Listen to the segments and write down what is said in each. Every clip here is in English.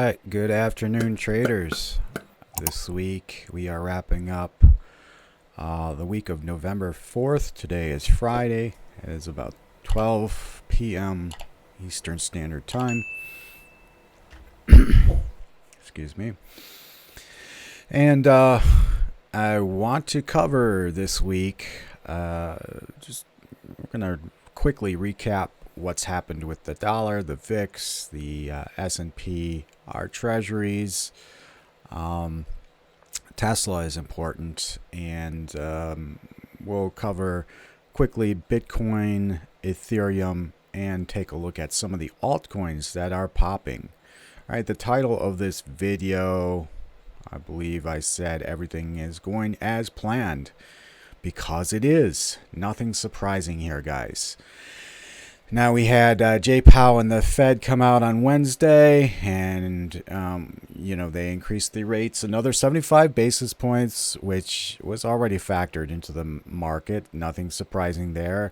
right, good afternoon, traders. This week we are wrapping up the week of November 4th. Today is Friday. It is about 12 p.m. Eastern Standard Time. Excuse me. And I want to cover this week, just we're going to quickly recap what's happened with the dollar, the VIX, the S&P, our treasuries. Tesla is important, and we'll cover quickly Bitcoin, Ethereum, and take a look at some of the altcoins that are popping. All right, the title of this video, I believe I said everything is going as planned, because it is. Nothing surprising here, guys. Now we had Jay Powell and the Fed come out on Wednesday, and they increased the rates another 75 basis points, which was already factored into the market. Nothing surprising there.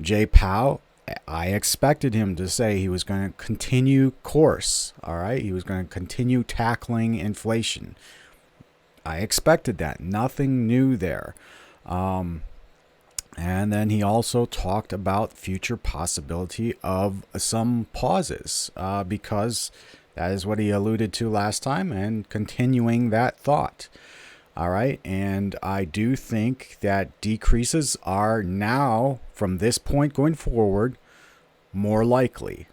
Jay Powell, I expected him to say he was going to continue course. All right, he was going to continue tackling inflation. I expected that. Nothing new there. And then he also talked about future possibility of some pauses, because that is what he alluded to last time, and continuing that thought. All right. And I do think that decreases are now, from this point going forward, more likely,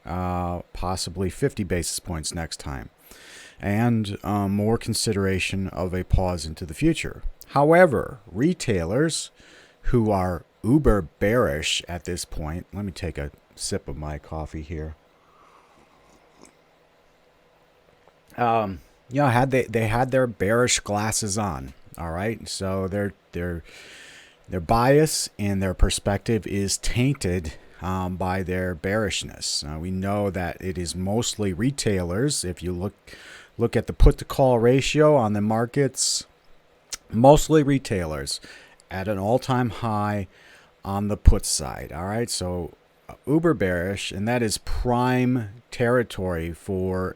possibly 50 basis points next time, and more consideration of a pause into the future. However, retailers who are uber bearish at this point. Let me take a sip of my coffee here. They had their bearish glasses on. All right, so their bias and their perspective is tainted by their bearishness. We know that it is mostly retailers. If you look at the put to call ratio on the markets, mostly retailers at an all-time high on the put side. All right, so uber bearish, and that is prime territory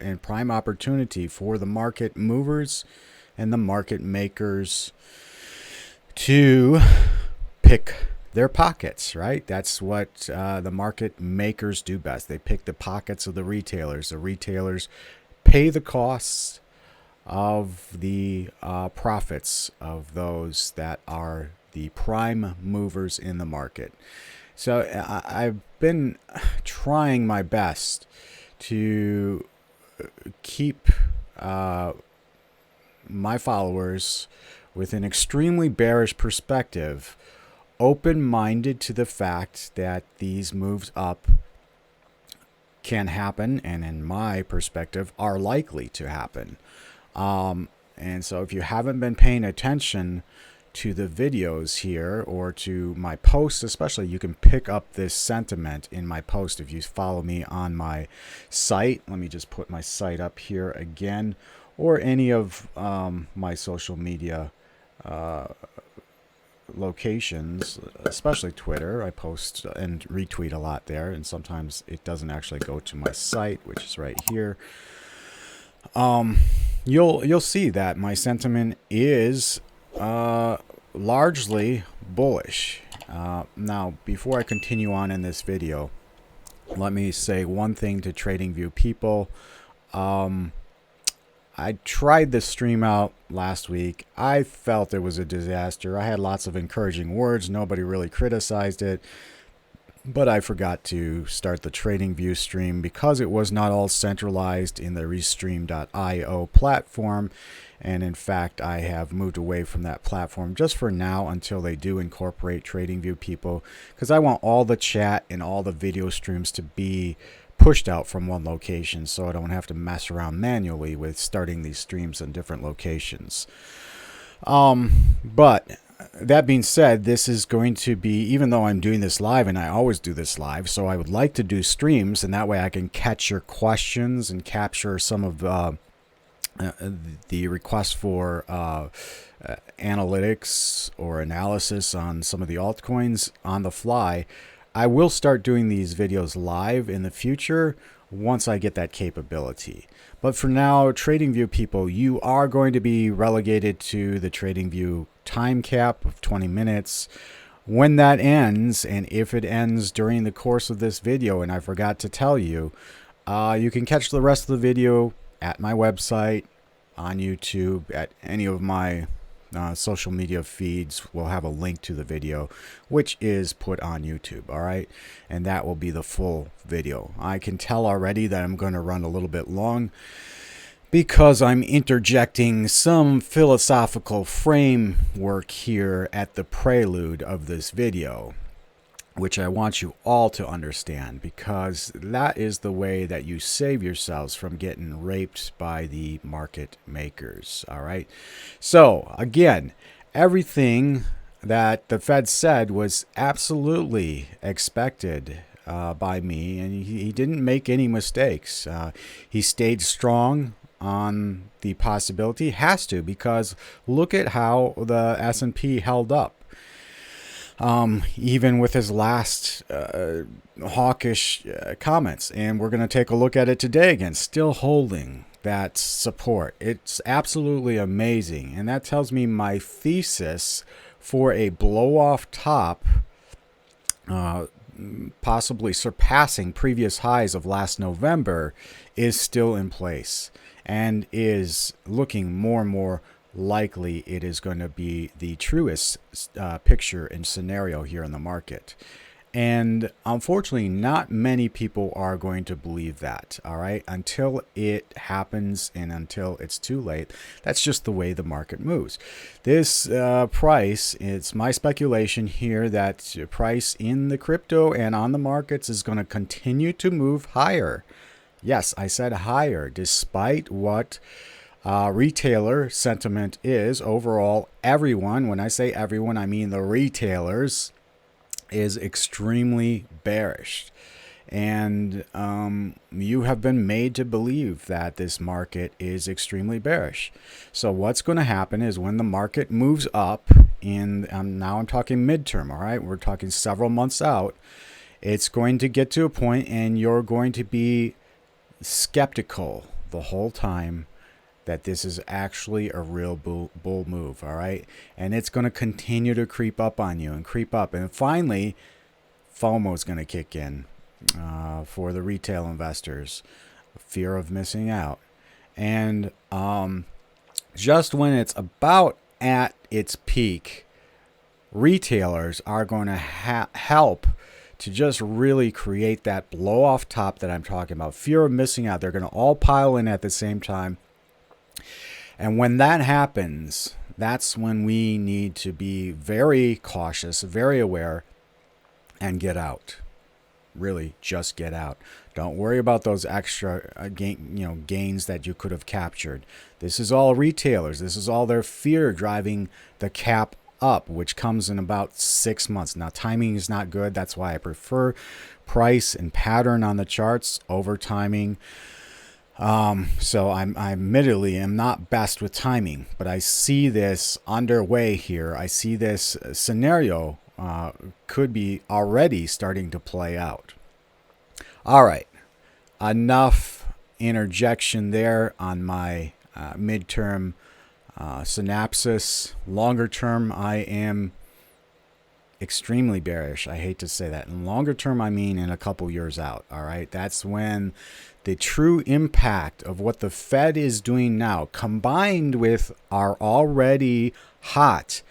and prime opportunity for the market movers and the market makers to pick their pockets, right? That's what the market makers do best. They pick the pockets of the retailers. The retailers pay the costs of the profits of those that are the prime movers in the market. So I've been trying my best to keep my followers with an extremely bearish perspective, open-minded to the fact that these moves up can happen, and in my perspective are likely to happen. And so if you haven't been paying attention to the videos here or to my posts especially, you can pick up this sentiment in my post if you follow me on my site. Let me just put my site up here again, or any of my social media locations, especially Twitter. I post and retweet a lot there, and sometimes it doesn't actually go to my site, which is right here. You'll see that my sentiment is largely bullish. Now, before I continue on in this video, let me say one thing to TradingView people. I tried this stream out last week. I felt it was a disaster. I had lots of encouraging words. Nobody really criticized it. But I forgot to start the TradingView stream because it was not all centralized in the Restream.io platform. And in fact, I have moved away from that platform just for now until they do incorporate TradingView people, because I want all the chat and all the video streams to be pushed out from one location, so I don't have to mess around manually with starting these streams in different locations. But that being said, this is going to be, even though I'm doing this live, and I always do this live, so I would like to do streams, and that way I can catch your questions and capture some of the requests for analytics or analysis on some of the altcoins on the fly. I will start doing these videos live in the future once I get that capability. But for now, TradingView people, you are going to be relegated to the TradingView time cap of 20 minutes. When that ends, and if it ends during the course of this video, and I forgot to tell you, you can catch the rest of the video at my website, on YouTube, at any of my social media feeds. Will have a link to the video, which is put on YouTube, all right? And that will be the full video. I can tell already that I'm going to run a little bit long because I'm interjecting some philosophical framework here at the prelude of this video, which I want you all to understand, because that is the way that you save yourselves from getting raped by the market makers. All right. So again, everything that the Fed said was absolutely expected by me, and he didn't make any mistakes. He stayed strong on the possibility. Has to, because look at how the S&P held up. Even with his last hawkish comments. And we're going to take a look at it today again, still holding that support. It's absolutely amazing. And that tells me my thesis for a blow-off top, possibly surpassing previous highs of last November, is still in place and is looking more and more likely it is going to be the truest picture and scenario here in the market. And unfortunately, not many people are going to believe that, all right, until it happens and until it's too late. That's just the way the market moves. This price, it's my speculation here that price in the crypto and on the markets is going to continue to move higher. Yes, I said higher, despite what retailer sentiment is overall. Everyone, when I say everyone, I mean the retailers, is extremely bearish. And you have been made to believe that this market is extremely bearish. So what's going to happen is when the market moves up, now I'm talking midterm, all right? We're talking several months out. It's going to get to a point and you're going to be skeptical the whole time that this is actually a real bull move, all right? And it's going to continue to creep up on you and creep up. And finally, FOMO is going to kick in for the retail investors, fear of missing out. And just when it's about at its peak, retailers are going to help to just really create that blow off top that I'm talking about. Fear of missing out. They're going to all pile in at the same time. And when that happens, that's when we need to be very cautious, very aware, and get out. Really, just get out. Don't worry about those extra gains that you could have captured. This is all retailers. This is all their fear driving the cap up, which comes in about 6 months. Now, timing is not good. That's why I prefer price and pattern on the charts over timing. So I admittedly am not best with timing, but I see this underway here. I see this scenario could be already starting to play out. All right, enough interjection there on my midterm synopsis. Longer term, I am extremely bearish. I hate to say that. In longer term, I mean in a couple years out. All right, that's when the true impact of what the Fed is doing now, combined with our already hot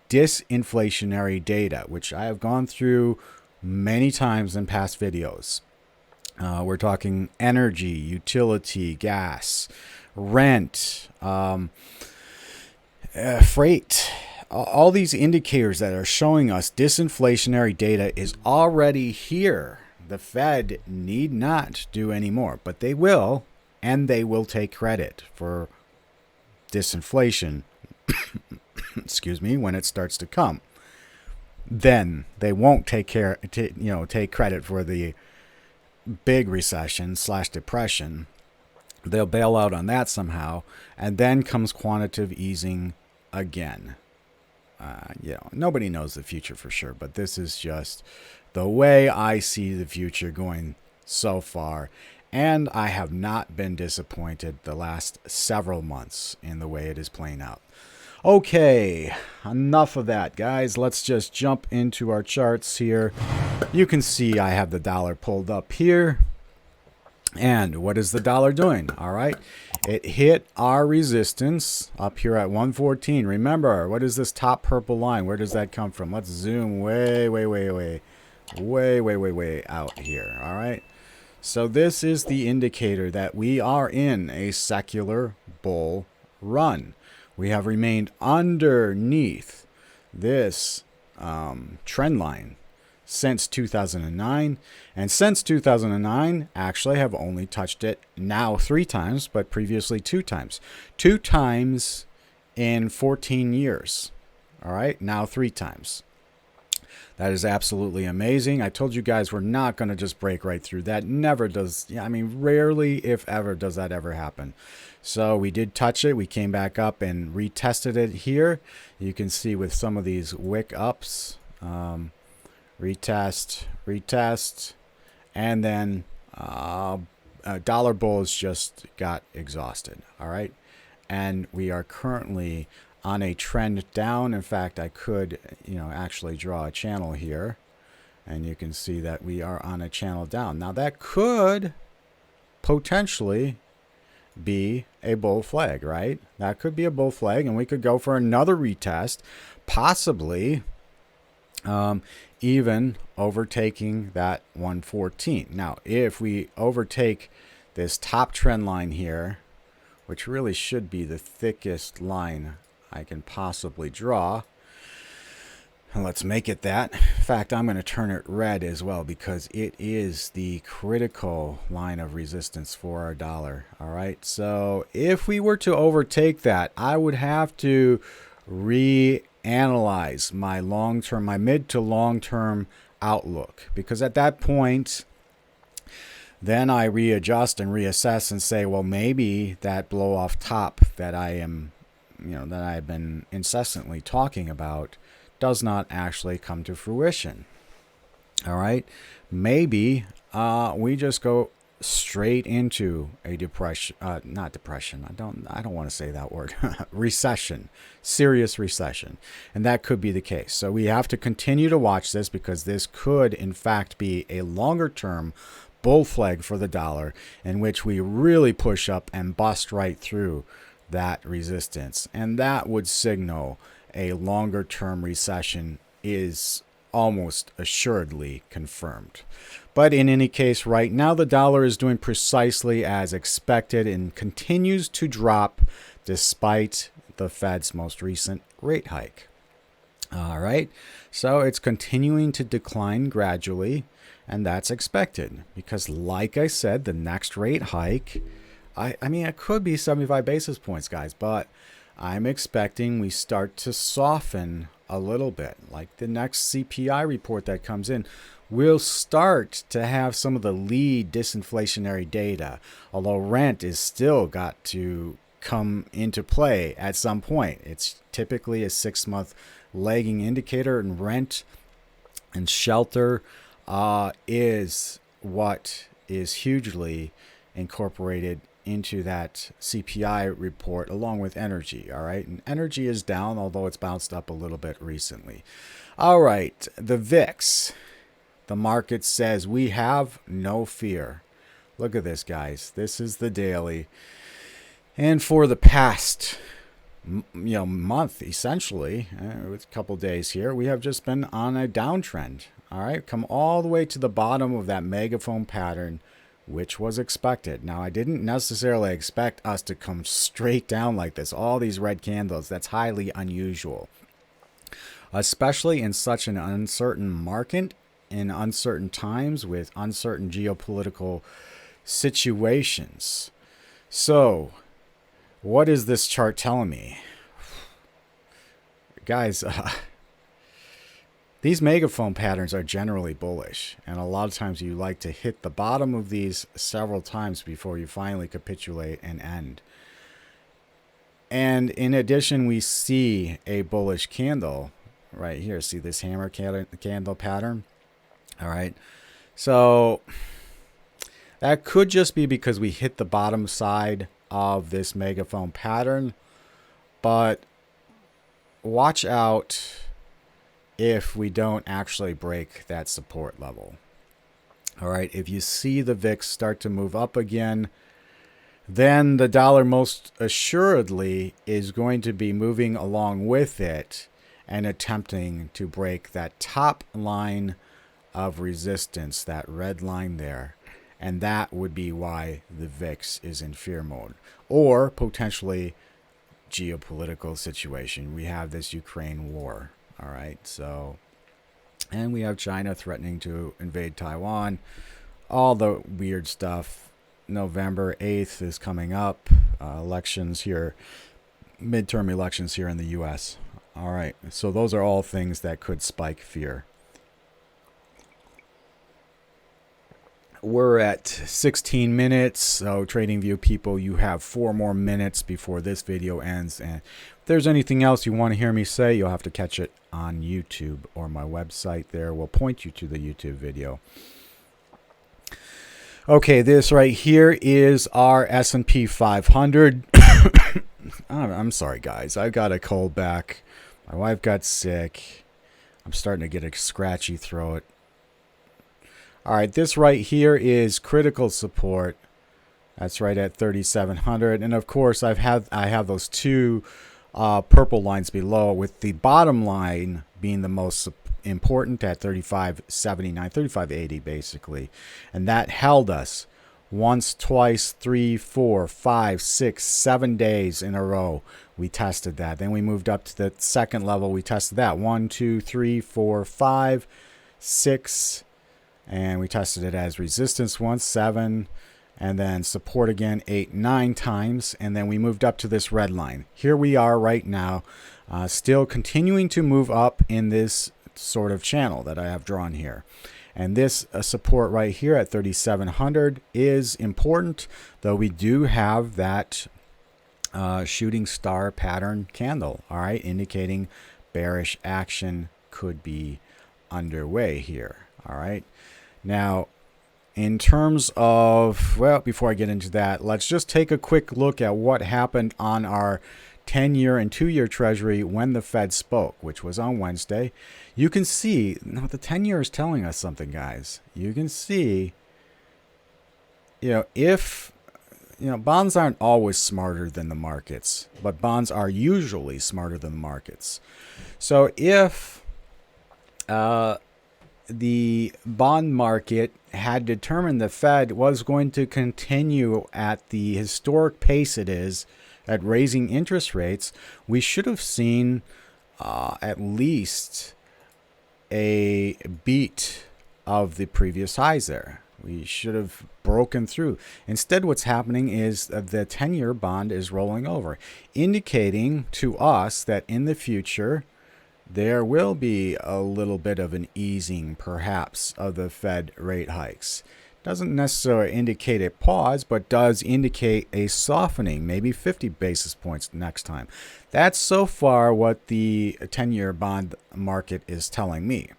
disinflationary data, which I have gone through many times in past videos. We're talking energy, utility, gas, rent, freight. All these indicators that are showing us disinflationary data is already here. The Fed need not do any more, but they will, and they will take credit for disinflation, excuse me, when it starts to come. Then they won't take credit for the big recession / depression. They'll bail out on that somehow, and then comes quantitative easing again. Nobody knows the future for sure, but this is just the way I see the future going so far. And I have not been disappointed the last several months in the way it is playing out. Okay, enough of that, guys. Let's just jump into our charts here. You can see I have the dollar pulled up here. And what is the dollar doing? All right, it hit our resistance up here at 114. Remember, what is this top purple line? Where does that come from? Let's zoom way out here. All right, so this is the indicator that we are in a secular bull run. We have remained underneath this trend line since 2009, and since 2009 actually have only touched it now 3 times, but previously 2 times. 2 times in 14 years. All right, now 3 times. That is absolutely amazing. I told you guys we're not going to just break right through that. Never does. I mean, rarely, if ever, does that ever happen. So we did touch it. We came back up and retested it here. You can see with some of these wick ups. Retest, and then dollar bulls just got exhausted. All right, and we are currently on a trend down. In fact, I could actually draw a channel here, and you can see that we are on a channel down. Now that could potentially be a bull flag, right? That could be a bull flag, and we could go for another retest, possibly even overtaking that 114. Now, if we overtake this top trend line here, which really should be the thickest line I can possibly draw, and let's make it that. In fact, I'm going to turn it red as well because it is the critical line of resistance for our dollar. All right, so if we were to overtake that, I would have to reanalyze my mid to long-term outlook, because at that point then I readjust and reassess and say, well, maybe that blow off top that that I've been incessantly talking about does not actually come to fruition. All right, maybe we just go straight into a depression, not depression. I don't want to say that word. Recession, serious recession, and that could be the case. So we have to continue to watch this, because this could, in fact, be a longer-term bull flag for the dollar, in which we really push up and bust right through that resistance, and that would signal a longer-term recession is almost assuredly confirmed. But in any case, right now the dollar is doing precisely as expected and continues to drop despite the Fed's most recent rate hike. All right, so it's continuing to decline gradually, and that's expected because, like I said, the next rate hike, I mean, it could be 75 basis points, guys, but I'm expecting we start to soften a little bit. Like the next CPI report that comes in, we'll start to have some of the lead disinflationary data, although rent is still got to come into play at some point. It's typically a 6-month lagging indicator, and rent and shelter is what is hugely incorporated into that CPI report, along with energy. All right, and energy is down, although it's bounced up a little bit recently. All right, the VIX, the market says we have no fear. Look at this, guys. This is the daily, and for the past month, essentially, with a couple days here, we have just been on a downtrend. All right, come all the way to the bottom of that megaphone pattern, which was expected. Now, I didn't necessarily expect us to come straight down like this. All these red candles, that's highly unusual, especially in such an uncertain market, in uncertain times with uncertain geopolitical situations. So, what is this chart telling me? Guys, these megaphone patterns are generally bullish, and a lot of times you like to hit the bottom of these several times before you finally capitulate and end. And in addition, we see a bullish candle right here. See this hammer candle pattern? All right. So that could just be because we hit the bottom side of this megaphone pattern, but watch out if we don't actually break that support level. All right, if you see the VIX start to move up again, then the dollar most assuredly is going to be moving along with it and attempting to break that top line of resistance, that red line there. And that would be why the VIX is in fear mode. Or potentially geopolitical situation. We have this Ukraine war. All right, so, and we have China threatening to invade Taiwan. All the weird stuff. November 8th is coming up. Elections here, midterm elections here in the U.S. All right, so those are all things that could spike fear. We're at 16 minutes, so TradingView people, you have 4 more minutes before this video ends. And if there's anything else you want to hear me say, you'll have to catch it on YouTube or my website there. We'll point you to the YouTube video. Okay, this right here is our S&P 500. I'm sorry, guys. I got a cold back. My wife got sick. I'm starting to get a scratchy throat. All right, this right here is critical support. That's right at 3,700. And of course, I have those two purple lines below, with the bottom line being the most important at 35.79, 35.80 basically. And that held us once, twice, 3, 4, 5, 6, 7 days in a row. We tested that. Then we moved up to the second level. We tested that 1, 2, 3, 4, 5, 6. And we tested it as resistance once, 7, and then support again 8, 9 times. And then we moved up to this red line. Here we are right now, still continuing to move up in this sort of channel that I have drawn here. And this support right here at 3,700 is important, though we do have that shooting star pattern candle, all right, indicating bearish action could be underway here, all right. Now, in terms of, well, before I get into that, let's just take a quick look at what happened on our 10-year and 2-year Treasury when the Fed spoke, which was on Wednesday. You can see, now the 10-year is telling us something, guys. You can see, if, bonds aren't always smarter than the markets, but bonds are usually smarter than the markets. So if the bond market had determined the Fed was going to continue at the historic pace it is at raising interest rates, we should have seen at least a beat of the previous highs there. We should have broken through. Instead, what's happening is the 10-year bond is rolling over, indicating to us that in the future, there will be a little bit of an easing, perhaps, of the Fed rate hikes. Doesn't necessarily indicate a pause, but does indicate a softening, maybe 50 basis points next time. That's so far what the 10-year bond market is telling me.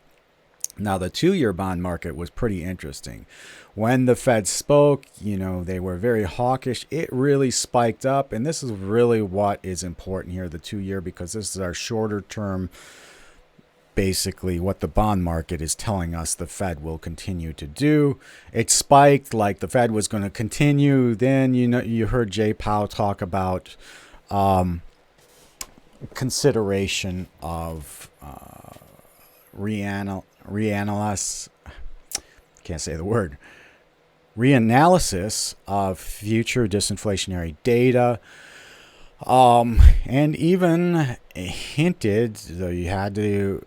Now, the 2-year bond market was pretty interesting. When the Fed spoke, they were very hawkish. It really spiked up, and this is really what is important here, the 2-year, because this is our shorter term, basically what the bond market is telling us the Fed will continue to do. It spiked like the Fed was going to continue. Then, you heard Jay Powell talk about consideration of reanalysis of future disinflationary data, and even hinted, though you had to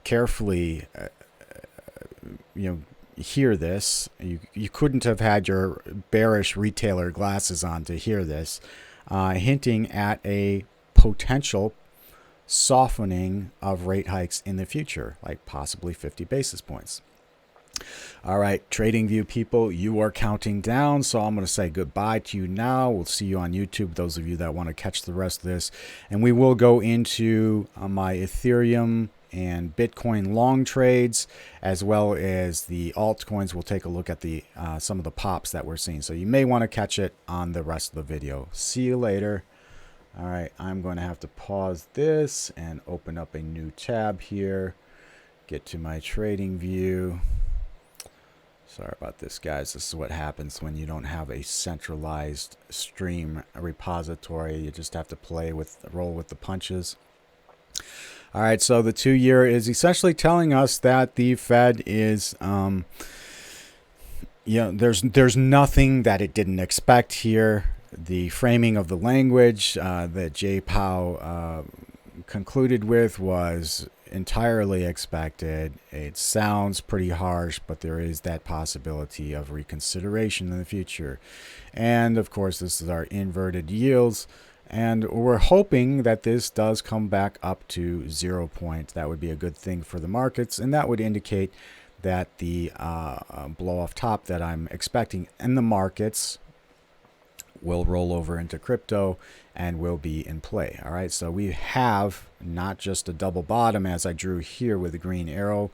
carefully hear this, you couldn't have had your bearish retailer glasses on to hear this, hinting at a potential softening of rate hikes in the future, like possibly 50 basis points. All right, TradingView people, you are counting down, so I'm going to say goodbye to you now. We'll see you on YouTube, those of you that want to catch the rest of this. And we will go into my Ethereum and Bitcoin long trades, as well as the altcoins. We'll take a look at the some of the pops that we're seeing. So you may want to catch it on the rest of the video. See you later. All right, I'm going to have to pause this and open up a new tab here. Get to my trading view. Sorry about this, guys. This is what happens when you don't have a centralized stream repository. You just have to roll with the punches. All right, so the 2-year is essentially telling us that the Fed is, there's nothing that it didn't expect here. The framing of the language that Jay Powell concluded with was entirely expected. It sounds pretty harsh, but there is that possibility of reconsideration in the future. And of course, this is our inverted yields. And we're hoping that this does come back up to 0 point. That would be a good thing for the markets. And that would indicate that the blow off top that I'm expecting in the markets will roll over into crypto and will be in play. All right, so we have not just a double bottom as I drew here with the green arrow,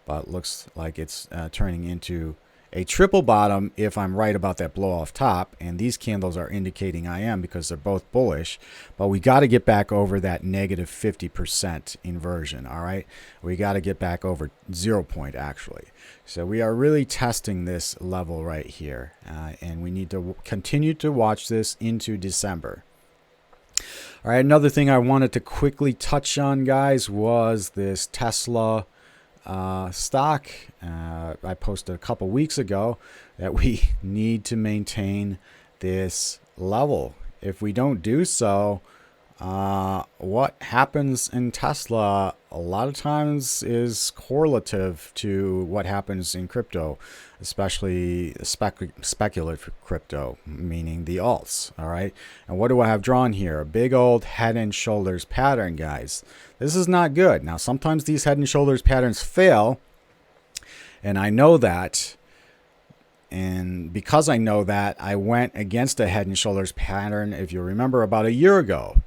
but looks like it's turning into a triple bottom if I'm right about that blow off top, and these candles are indicating I am because they're both bullish. But we got to get back over that negative 50% inversion. All right, we got to get back over 0 point actually. So we are really testing this level right here, and we need to continue to watch this into December. All right, another thing I wanted to quickly touch on, guys, was this Tesla stock. I posted a couple weeks ago that we need to maintain this level. If we don't do so, what happens in Tesla a lot of times is correlative to what happens in crypto, especially speculative crypto, meaning the alts. All right, and what do I have drawn here? A big old head and shoulders pattern, guys. This is not good. Now, sometimes these head and shoulders patterns fail, and I know that. And because I know that, I went against a head and shoulders pattern, if you remember, about a year ago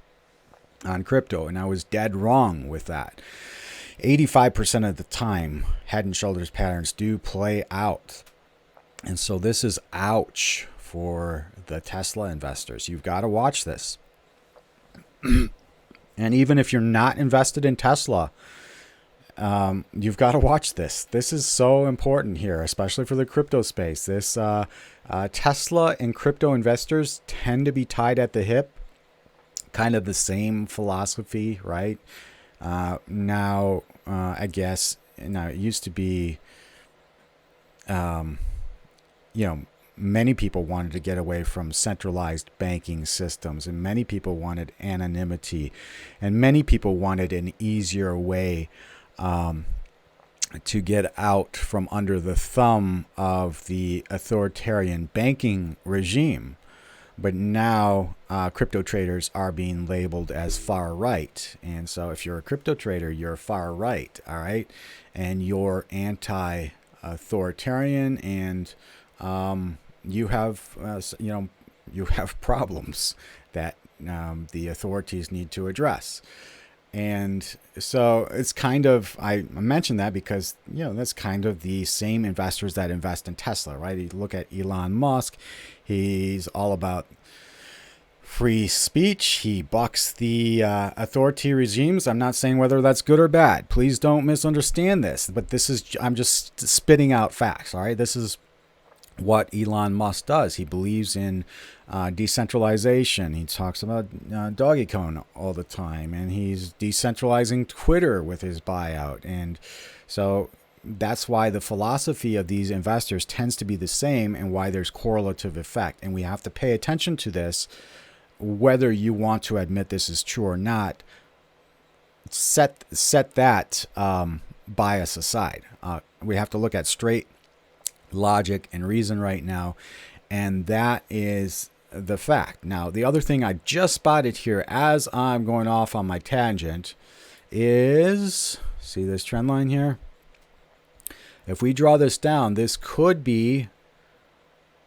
on crypto, and I was dead wrong with that. 85% of the time, head and shoulders patterns do play out. And so this is ouch for the Tesla investors. You've got to watch this. And even if you're not invested in Tesla, you've got to watch this. This is so important here, especially for the crypto space. This Tesla and crypto investors tend to be tied at the hip. Kind of the same philosophy, right? Now, I guess, it used to be, many people wanted to get away from centralized banking systems, and many people wanted anonymity, and many people wanted an easier way to get out from under the thumb of the authoritarian banking regime. But now crypto traders are being labeled as far right. And so if you're a crypto trader, you're far right, all right? And you're anti-authoritarian, and you have problems that the authorities need to address. And so it's kind of, I mentioned that because, that's kind of the same investors that invest in Tesla, right? You look at Elon Musk, he's all about free speech. He bucks the authority regimes. I'm not saying whether that's good or bad. Please don't misunderstand this, but I'm just spitting out facts, all right? This is what Elon Musk does. He believes in decentralization. He talks about Dogecoin all the time, and he's decentralizing Twitter with his buyout. And so that's why the philosophy of these investors tends to be the same, and why there's correlative effect. And we have to pay attention to this, whether you want to admit this is true or not. Set that bias aside. We have to look at straight logic and reason right now, and that is the fact. Now, the other thing I just spotted here as I'm going off on my tangent is, see this trend line here? If we draw this down, this could be,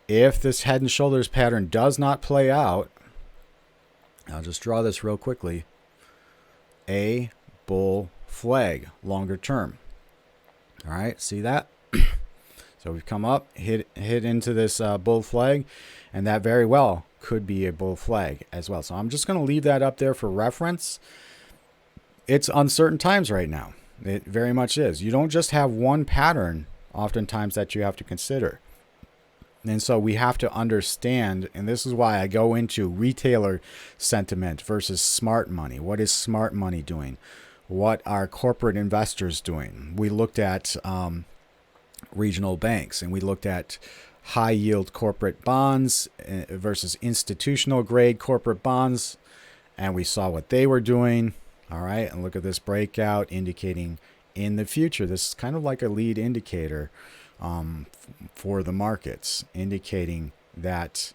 if this head and shoulders pattern does not play out, I'll just draw this real quickly, a bull flag longer term. All right, see that? So we've come up, hit into this bull flag, and that very well could be a bull flag as well. So I'm just going to leave that up there for reference. It's uncertain times right now. It very much is. You don't just have one pattern oftentimes that you have to consider. And so we have to understand, and this is why I go into retailer sentiment versus smart money. What is smart money doing? What are corporate investors doing? We looked at regional banks, and we looked at high yield corporate bonds versus institutional grade corporate bonds, and we saw what they were doing. All right, and look at this breakout indicating in the future. This is kind of like a lead indicator for the markets, indicating that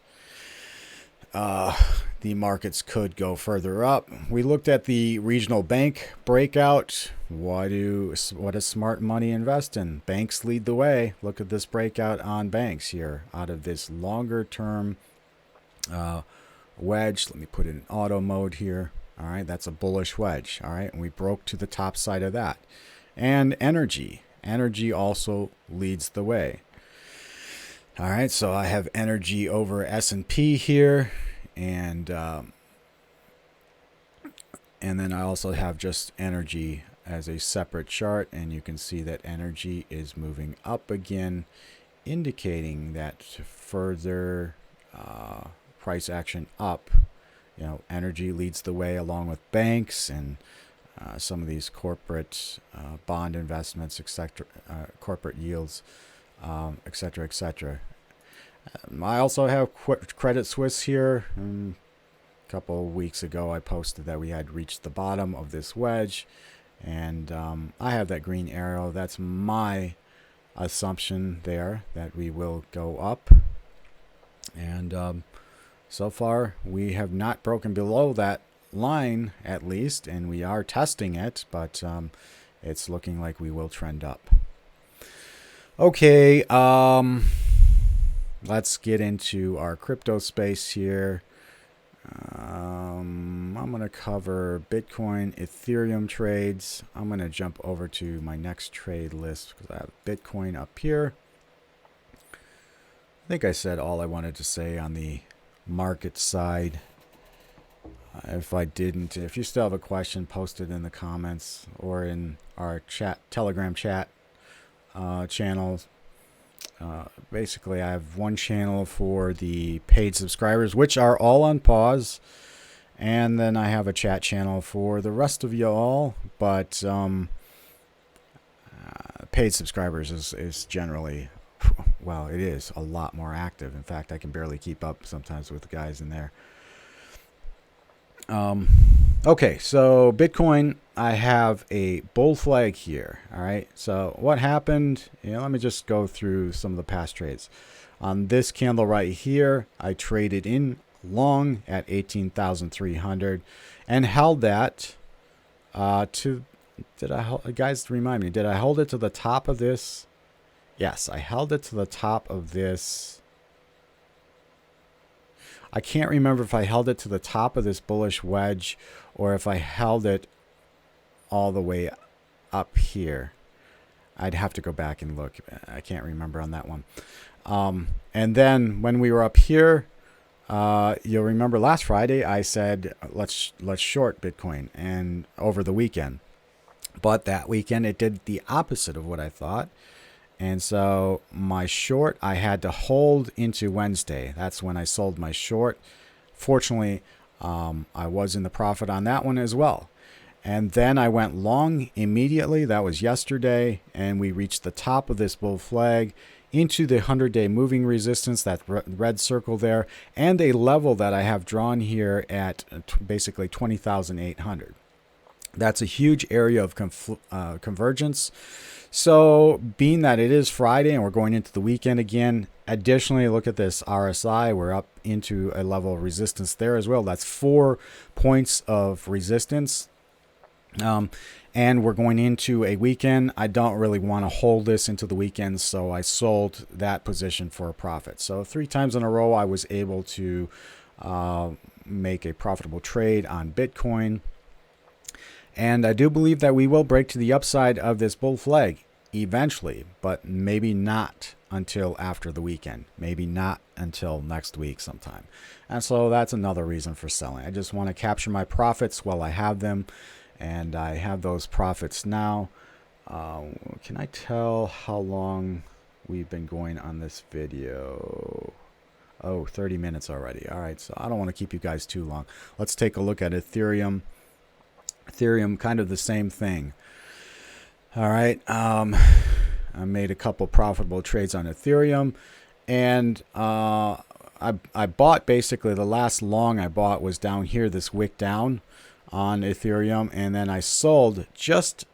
the markets could go further up. We looked at the regional bank breakout. What does smart money invest in? Banks lead the way. Look at this breakout on banks here out of this longer term wedge. Let me put it in auto mode here. All right, that's a bullish wedge. All right, and we broke to the top side of that. And energy also leads the way. All right, so I have energy over S&P here, and then I also have just energy as a separate chart, and you can see that energy is moving up again, indicating that further price action up. You know, energy leads the way along with banks and some of these corporate bond investments, etc., corporate yields, etc., etc. I also have Credit Suisse here. A couple of weeks ago, I posted that we had reached the bottom of this wedge, and I have that green arrow. That's my assumption there, that we will go up. And so far, we have not broken below that line, at least, and we are testing it, but it's looking like we will trend up. Okay, let's get into our crypto space here. I'm going to cover Bitcoin, Ethereum trades. I'm going to jump over to my next trade list because I have Bitcoin up here. I think I said all I wanted to say on the market side. If I didn't, if you still have a question, post it in the comments or in our Telegram chat channels. Basically, I have one channel for the paid subscribers, which are all on pause, and then I have a chat channel for the rest of you all. But paid subscribers is generally, well, it is a lot more active. In fact, I can barely keep up sometimes with the guys in there. Okay, so Bitcoin, I have a bull flag here. All right, so what happened? Let me just go through some of the past trades. On this candle right here, I traded in long at 18,300 and held that to, guys, remind me, did I hold it to the top of this? Yes, I held it to the top of this. I can't remember if I held it to the top of this bullish wedge or if I held it all the way up here. I'd have to go back and look. I can't remember on that one. And then when we were up here, you'll remember last Friday I said let's short Bitcoin, and over the weekend. But that weekend it did the opposite of what I thought. And so my short, I had to hold into Wednesday. That's when I sold my short. Fortunately, I was in the profit on that one as well. And then I went long immediately. That was yesterday. And we reached the top of this bull flag into the 100-day moving resistance, that red circle there, and a level that I have drawn here at basically 20,800. That's a huge area of convergence. So being that it is Friday and we're going into the weekend again, additionally, look at this RSI. We're up into a level of resistance there as well. That's 4 points of resistance. And we're going into a weekend. I don't really want to hold this into the weekend, so I sold that position for a profit. So 3 times in a row, I was able to make a profitable trade on Bitcoin. And I do believe that we will break to the upside of this bull flag eventually, but maybe not until after the weekend, maybe not until next week sometime. And so that's another reason for selling. I just want to capture my profits while I have them, and I have those profits now. Can I tell how long we've been going on this video? Oh, 30 minutes already. All right, so I don't want to keep you guys too long. Let's take a look at Ethereum. Ethereum, kind of the same thing. All right, I made a couple profitable trades on Ethereum, and I bought basically the last long I bought was down here, this wick down on Ethereum, and then I sold just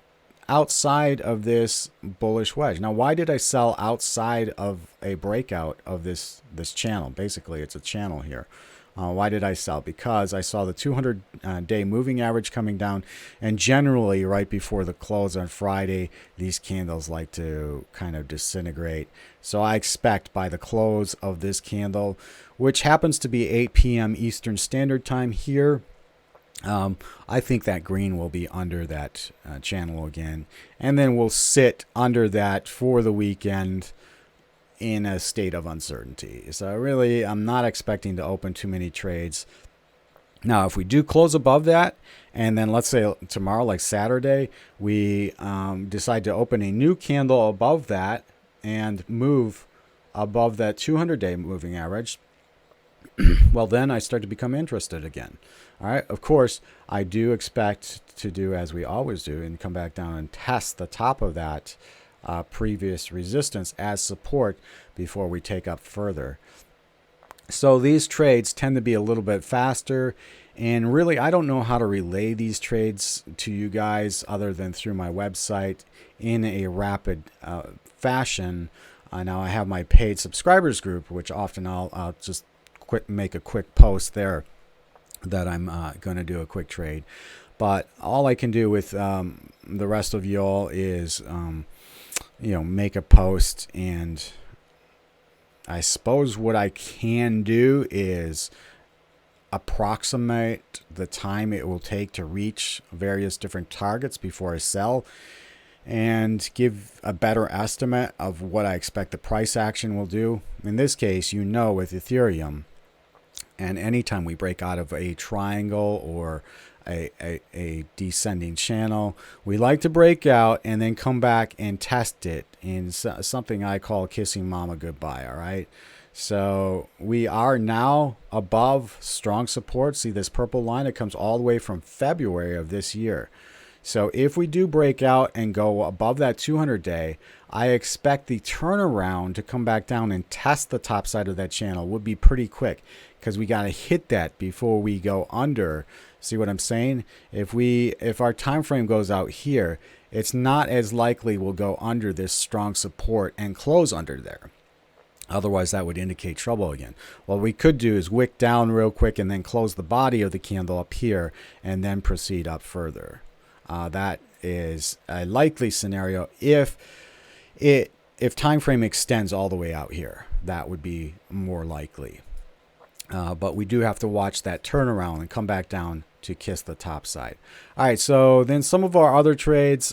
outside of this bullish wedge. Now, why did I sell outside of a breakout of this channel? Basically, it's a channel here. Why did I sell? Because I saw the 200-day moving average coming down, and generally right before the close on Friday, these candles like to kind of disintegrate. So I expect by the close of this candle, which happens to be 8 p.m. Eastern Standard Time here, I think that green will be under that channel again, and then we'll sit under that for the weekend in a state of uncertainty. So really, I'm not expecting to open too many trades. Now, if we do close above that, and then let's say tomorrow, like Saturday, we decide to open a new candle above that and move above that 200-day moving average, well, then I start to become interested again. All right. Of course, I do expect to do as we always do and come back down and test the top of that previous resistance as support before we take up further. So these trades tend to be a little bit faster, and really I don't know how to relay these trades to you guys other than through my website in a rapid fashion. Now I have my paid subscribers group, which often I'll just make a quick post there that I'm going to do a quick trade. But all I can do with the rest of y'all is make a post, and I suppose what I can do is approximate the time it will take to reach various different targets before I sell, and give a better estimate of what I expect the price action will do. In this case, with Ethereum, and anytime we break out of a triangle or a descending channel, we like to break out and then come back and test it in something I call kissing mama goodbye. All right. So we are now above strong support. See this purple line? It comes all the way from February of this year. So if we do break out and go above that 200-day, I expect the turnaround to come back down and test the top side of that channel would be pretty quick, because we got to hit that before we go under. See what I'm saying? If our time frame goes out here, it's not as likely we'll go under this strong support and close under there. Otherwise, that would indicate trouble again. What we could do is wick down real quick and then close the body of the candle up here and then proceed up further. That is a likely scenario if time frame extends all the way out here. That would be more likely. But we do have to watch that turnaround and come back down to kiss the top side. All right, so then some of our other trades.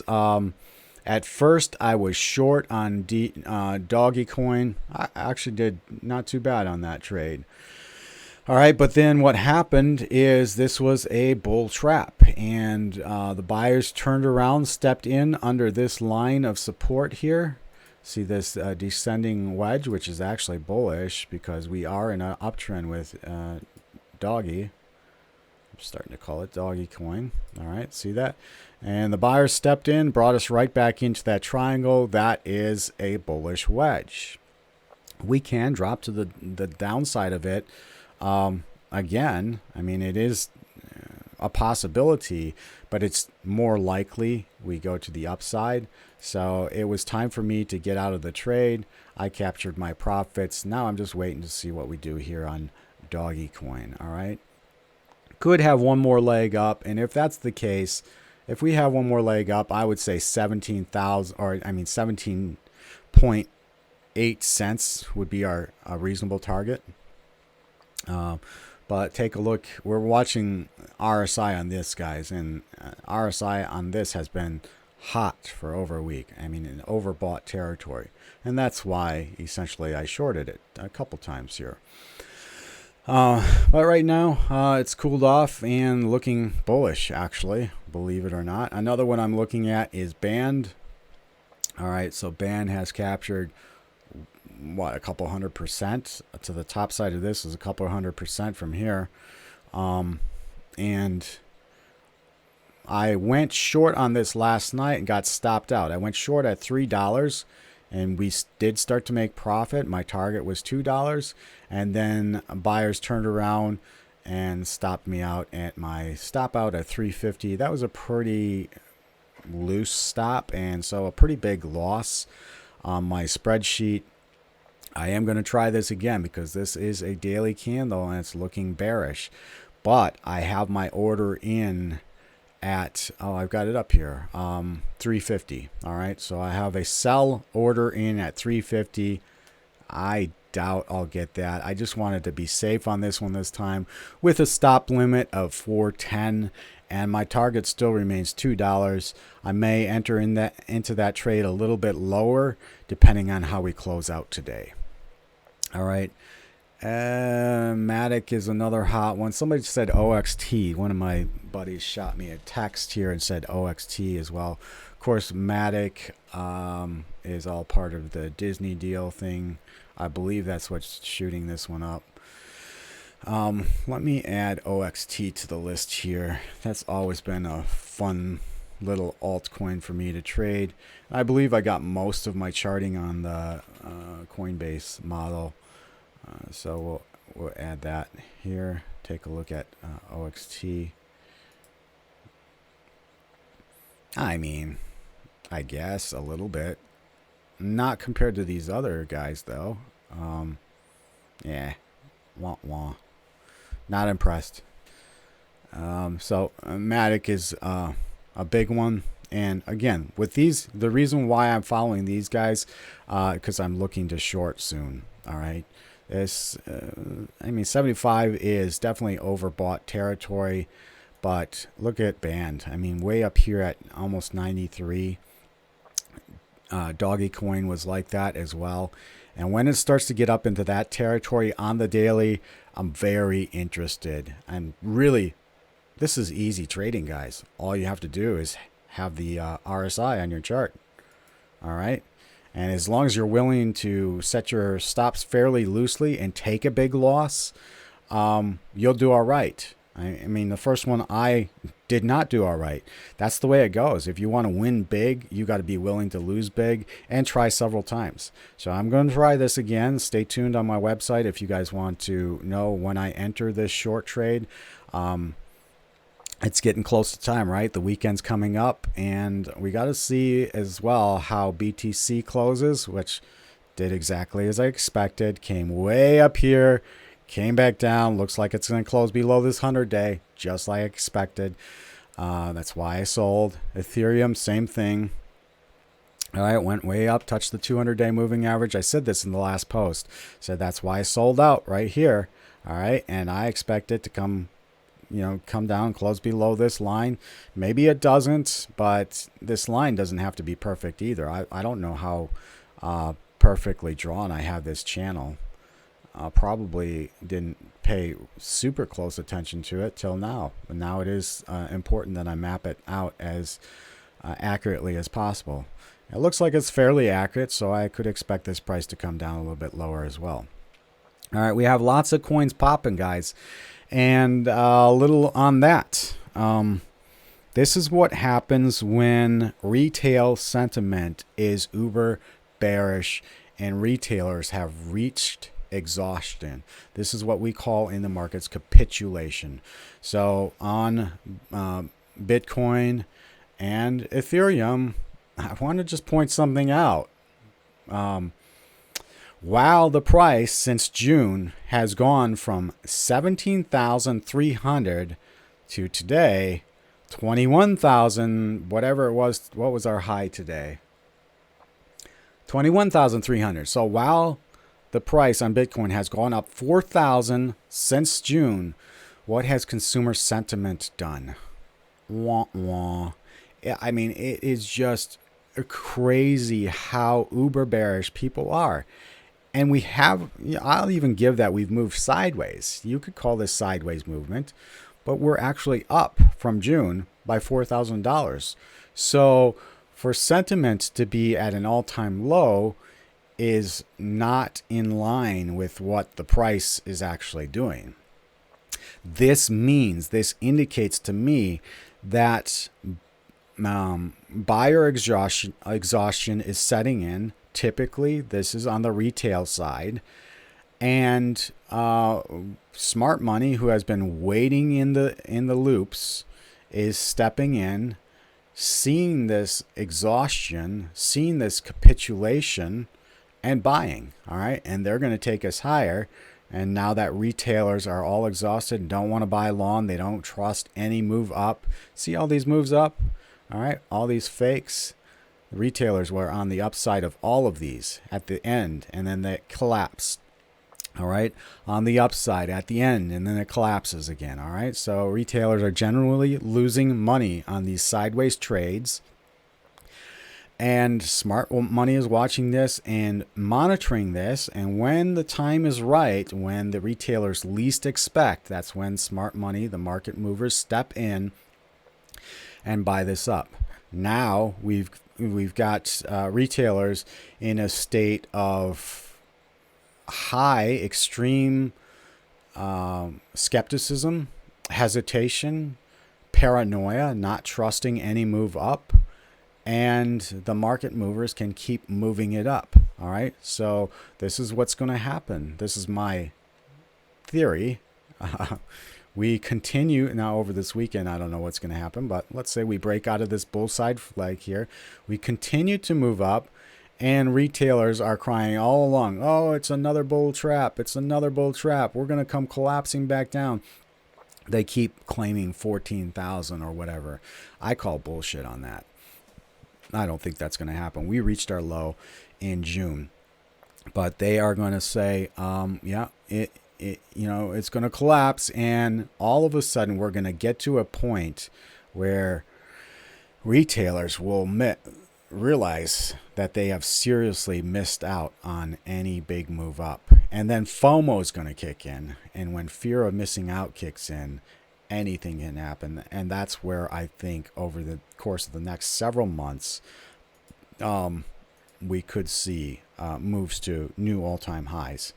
At first, I was short on Doggy Coin. I actually did not too bad on that trade. All right, but then what happened is this was a bull trap, and the buyers turned around, stepped in under this line of support here. See this descending wedge, which is actually bullish because we are in an uptrend with Doggy. I'm starting to call it Doggy Coin. All right, see that? And the buyers stepped in, brought us right back into that triangle. That is a bullish wedge. We can drop to the downside of it. Again, I mean, it is a possibility, but it's more likely we go to the upside. So it was time for me to get out of the trade. I captured my profits. Now I'm just waiting to see what we do here on Doggy Coin. All right. Could have one more leg up. And if that's the case, if we have one more leg up, I would say 17.8 cents would be our reasonable target. But But take a look. We're watching RSI on this, guys, and RSI on this has been hot for over a week. I mean, in overbought territory. And that's why, essentially, I shorted it a couple times here. But right now, it's cooled off and looking bullish, actually, believe it or not. Another one I'm looking at is Band. All right, so Band has captured, what, a couple 100%. To the top side of this is a couple 100% from here. And I went short on this last night and got stopped out. I went short at $3. And we did start to make profit. My target was $2. And then buyers turned around and stopped me out at my stop out at $3.50. That was a pretty loose stop. And so a pretty big loss on my spreadsheet. I am going to try this again because this is a daily candle and it's looking bearish. But I have my order in at, I've got it up here, 350. All right, so I have a sell order in at 350. I doubt I'll get that. I just wanted to be safe on this one this time with a stop limit of 410, and my target still remains $2. I may enter into that trade a little bit lower depending on how we close out today. All right. Matic is another hot one. Somebody said OXT. One of my buddies shot me a text here and said OXT as well. Of course, Matic is all part of the Disney deal thing. I believe that's what's shooting this one up. Let me add OXT to the list here. That's always been a fun little altcoin for me to trade. I believe I got most of my charting on the Coinbase model. So we'll add that here. Take a look at OXT. I mean, I guess a little bit. Not compared to these other guys, though. Yeah. Wah wah. Not impressed. So Matic is a big one. And again, with these, the reason why I'm following these guys, because I'm looking to short soon. All right. This, I mean, 75 is definitely overbought territory, but look at Band. I mean, way up here at almost 93. Doggy Coin was like that as well. And when it starts to get up into that territory on the daily, I'm very interested. And really, this is easy trading, guys. All you have to do is have the RSI on your chart. All right. And as long as you're willing to set your stops fairly loosely and take a big loss, you'll do all right. I mean, the first one I did not do all right. That's the way it goes. If you want to win big, you got to be willing to lose big and try several times. So I'm going to try this again. Stay tuned on my website if you guys want to know when I enter this short trade. It's getting close to time, right? The weekend's coming up, and we got to see as well how BTC closes, which did exactly as I expected. Came way up here, came back down. Looks like it's going to close below this 100-day, just like I expected. That's why I sold. Ethereum, same thing. All right, went way up, touched the 200-day moving average. I said this in the last post. Said that's why I sold out right here. All right, and I expect it to come down, close below this line. Maybe it doesn't, but this line doesn't have to be perfect either. I don't know how perfectly drawn I have this channel. Probably didn't pay super close attention to it till now. But now it is important that I map it out as accurately as possible. It looks like it's fairly accurate, so I could expect this price to come down a little bit lower as well. All right, we have lots of coins popping, guys. And a little on that. This is what happens when retail sentiment is uber bearish and retailers have reached exhaustion. This is what we call in the markets capitulation. So on Bitcoin and Ethereum, I want to just point something out. While the price since June has gone from 17,300 to today, 21,000, whatever it was, what was our high today? 21,300. So while the price on Bitcoin has gone up 4,000 since June, what has consumer sentiment done? Wah, wah. Yeah, I mean, it is just crazy how uber bearish people are. And we have, I'll even give that we've moved sideways. You could call this sideways movement, but we're actually up from June by $4,000. So for sentiment to be at an all-time low is not in line with what the price is actually doing. This indicates to me that buyer exhaustion is setting in. Typically, this is on the retail side. And smart money, who has been waiting in the loops, is stepping in, seeing this exhaustion, seeing this capitulation, and buying. All right, and they're going to take us higher. And now that retailers are all exhausted and don't want to buy long, they don't trust any move up. See all these moves up? All right, all these fakes. The retailers were on the upside of all of these at the end, and then they collapsed. All right, on the upside at the end, and then it collapses again. All right, so retailers are generally losing money on these sideways trades. And smart money is watching this and monitoring this. And when the time is right, when the retailers least expect, that's when smart money, the market movers, step in and buy this up. Now we've got retailers in a state of high, extreme skepticism, hesitation, paranoia, not trusting any move up. And the market movers can keep moving it up. All right. So this is what's going to happen. This is my theory. We continue now over this weekend. I don't know what's going to happen, but let's say we break out of this bull side flag here. We continue to move up, and retailers are crying all along, oh, it's another bull trap. It's another bull trap. We're going to come collapsing back down. They keep claiming 14,000 or whatever. I call bullshit on that. I don't think that's going to happen. We reached our low in June, but they are going to say, it's going to collapse, and all of a sudden we're going to get to a point where retailers will realize that they have seriously missed out on any big move up, and then FOMO is going to kick in, and when fear of missing out kicks in, anything can happen. And that's where I think over the course of the next several months, we could see moves to new all-time highs.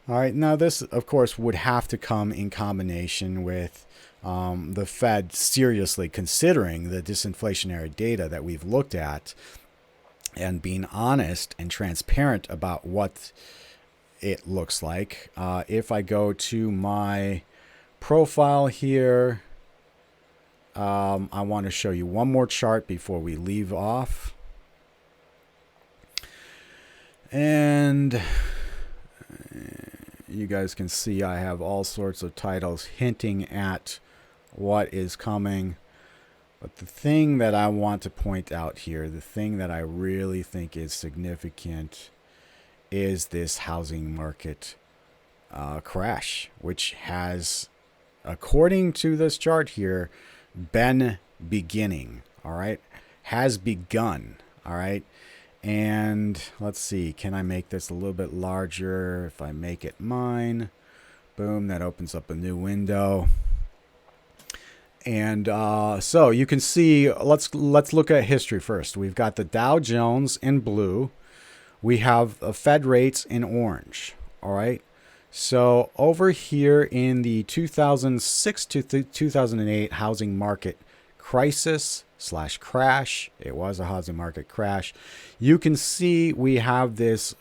All right, now this, of course, would have to come in combination with the Fed seriously considering the disinflationary data that we've looked at and being honest and transparent about what it looks like. If I go to my profile here, I want to show you one more chart before we leave off. And you guys can see I have all sorts of titles hinting at what is coming. But the thing that I want to point out here, the thing that I really think is significant, is this housing market crash, which has, according to this chart here, been beginning. All right, has begun. All right. And let's see, can I make this a little bit larger? If I make it mine, boom, that opens up a new window. And so you can see, let's look at history first. We've got the Dow Jones in blue. We have Fed rates in orange. All right. So over here in the 2006 to 2008 housing market crisis / crash, it was a housing market crash, you can see we have this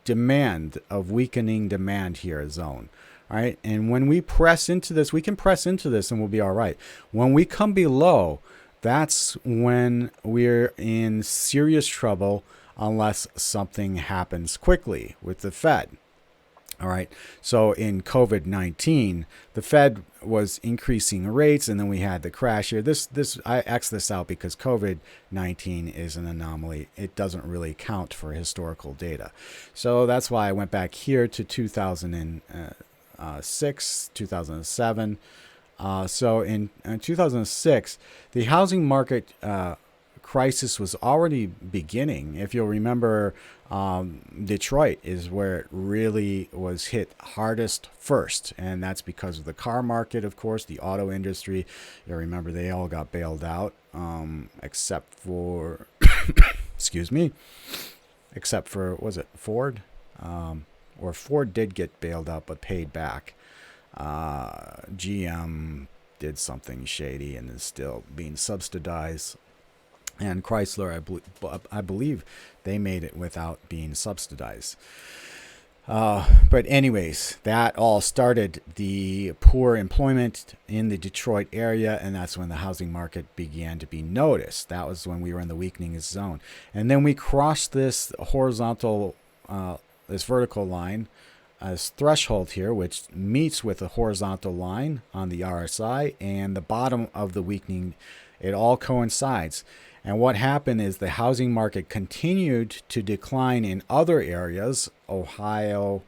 demand of weakening demand here zone. All right, and when we press into this, we can press into this and we'll be all right. When we come below, that's when we're in serious trouble unless something happens quickly with the Fed. All right. So in COVID-19, the Fed was increasing rates, and then we had the crash here. I X this out because COVID-19 is an anomaly. It doesn't really count for historical data. So that's why I went back here to 2006, 2007. So in 2006, the housing market crisis was already beginning. If you'll remember, Detroit is where it really was hit hardest first, and that's because of the car market, of course, the auto industry. You remember they all got bailed out, except for, excuse me, except for, was it Ford? Or Ford did get bailed out but paid back. GM did something shady and is still being subsidized. And Chrysler, I believe they made it without being subsidized. But anyways, that all started the poor employment in the Detroit area, and that's when the housing market began to be noticed. That was when we were in the weakening zone. And then we crossed this horizontal, this vertical line, as threshold here, which meets with a horizontal line on the RSI and the bottom of the weakening. It all coincides. And what happened is the housing market continued to decline in other areas, Ohio,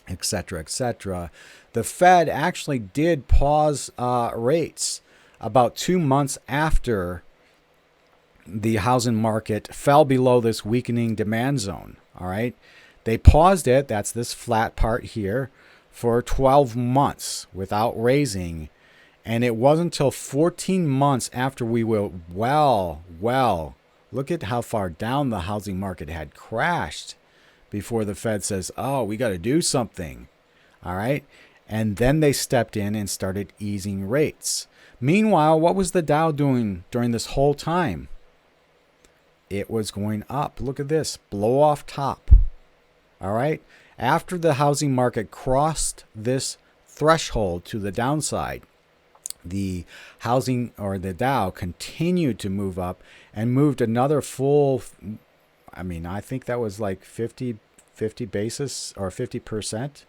etc., etc. The Fed actually did pause rates about 2 months after the housing market fell below this weakening demand zone. All right. They paused it, that's this flat part here, for 12 months without raising. And it wasn't until 14 months after we were look at how far down the housing market had crashed before the Fed says, oh, we got to do something. All right. And then they stepped in and started easing rates. Meanwhile, what was the Dow doing during this whole time? It was going up. Look at this, blow off top. All right. After the housing market crossed this threshold to the downside, the housing or the Dow continued to move up and moved another full, I think that was like 50 basis or 50%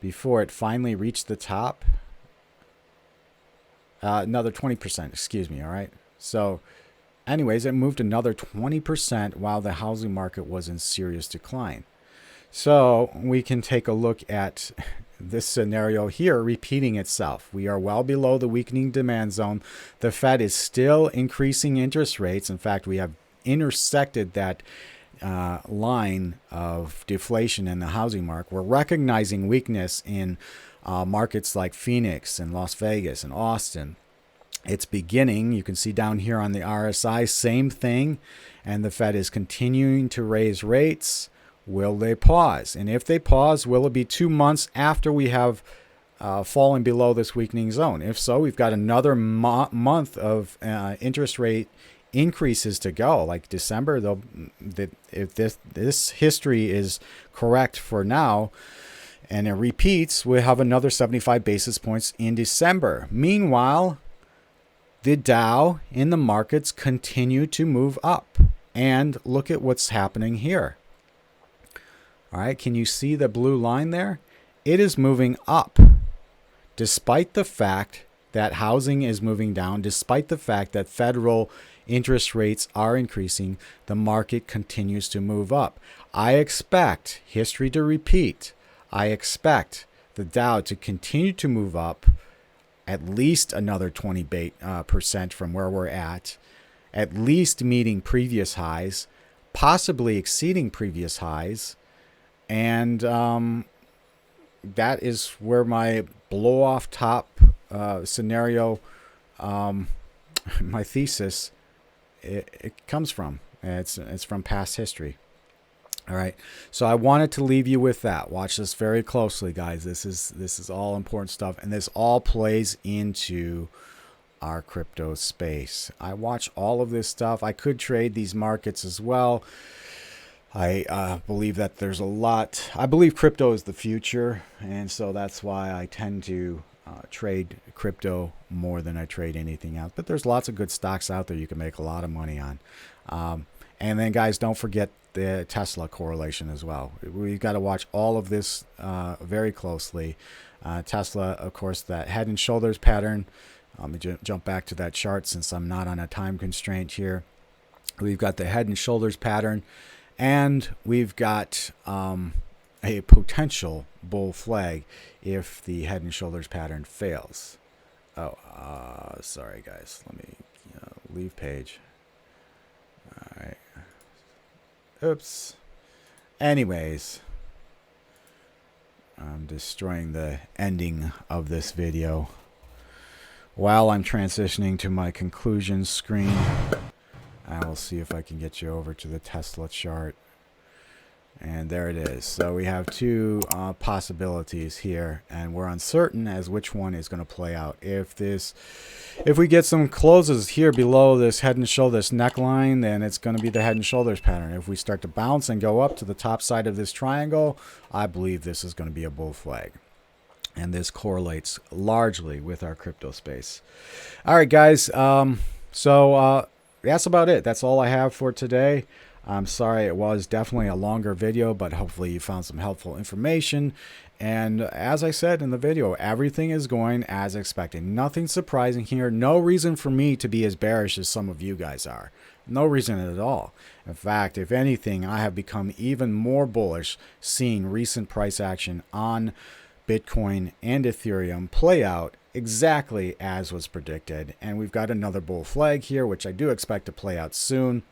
before it finally reached the top. Another 20%, excuse me. All right. So anyways, it moved another 20% while the housing market was in serious decline. So we can take a look at this scenario here repeating itself. We are well below the weakening demand zone. The Fed is still increasing interest rates. In fact, we have intersected that line of deflation in the housing market. We're recognizing weakness in markets like Phoenix and Las Vegas and Austin. It's beginning. You can see down here on the RSI, same thing. And the Fed is continuing to raise rates. Will they pause? And if they pause, will it be 2 months after we have fallen below this weakening zone? If so, we've got another month of interest rate increases to go. Like December, if this history is correct for now, and it repeats, we'll have another 75 basis points in December. Meanwhile, the Dow in the markets continue to move up. And look at what's happening here. All right, can you see the blue line there? It is moving up, despite the fact that housing is moving down, despite the fact that federal interest rates are increasing, the market continues to move up. I expect history to repeat. I expect the Dow to continue to move up at least another 20% from where we're at least meeting previous highs, possibly exceeding previous highs. And that is where my blow off top scenario, my thesis, it comes from. It's from past history. All right. So I wanted to leave you with that. Watch this very closely, guys. This is all important stuff, and this all plays into our crypto space. I watch all of this stuff. I could trade these markets as well. I believe that there's a lot. I believe crypto is the future, and so that's why I tend to trade crypto more than I trade anything else. But there's lots of good stocks out there you can make a lot of money on. And then, guys, don't forget the Tesla correlation as well. We've got to watch all of this very closely. Tesla, of course, that head and shoulders pattern. Let me jump back to that chart since I'm not on a time constraint here. We've got the head and shoulders pattern, and we've got a potential bull flag if the head and shoulders pattern fails. Oh, sorry, guys. Let me leave page. All right. Oops. Anyways, I'm destroying the ending of this video while I'm transitioning to my conclusion screen. I will see if I can get you over to the Tesla chart. And there it is. So we have two possibilities here, and we're uncertain as which one is going to play out. If we get some closes here below this head and shoulders neckline, then it's going to be the head and shoulders pattern. If we start to bounce and go up to the top side of this triangle, I believe this is going to be a bull flag. And this correlates largely with our crypto space. All right, guys. So that's about it. That's all I have for today. I'm sorry it was definitely a longer video, but hopefully you found some helpful information. And as I said in the video, everything is going as expected. Nothing surprising here. No reason for me to be as bearish as some of you guys are. No reason at all. In fact, if anything, I have become even more bullish seeing recent price action on Bitcoin and Ethereum play out exactly as was predicted. And we've got another bull flag here, which I do expect to play out soon.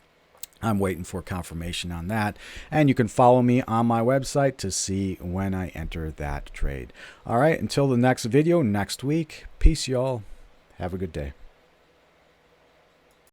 I'm waiting for confirmation on that. And you can follow me on my website to see when I enter that trade. All right, until the next video next week. Peace, y'all. Have a good day.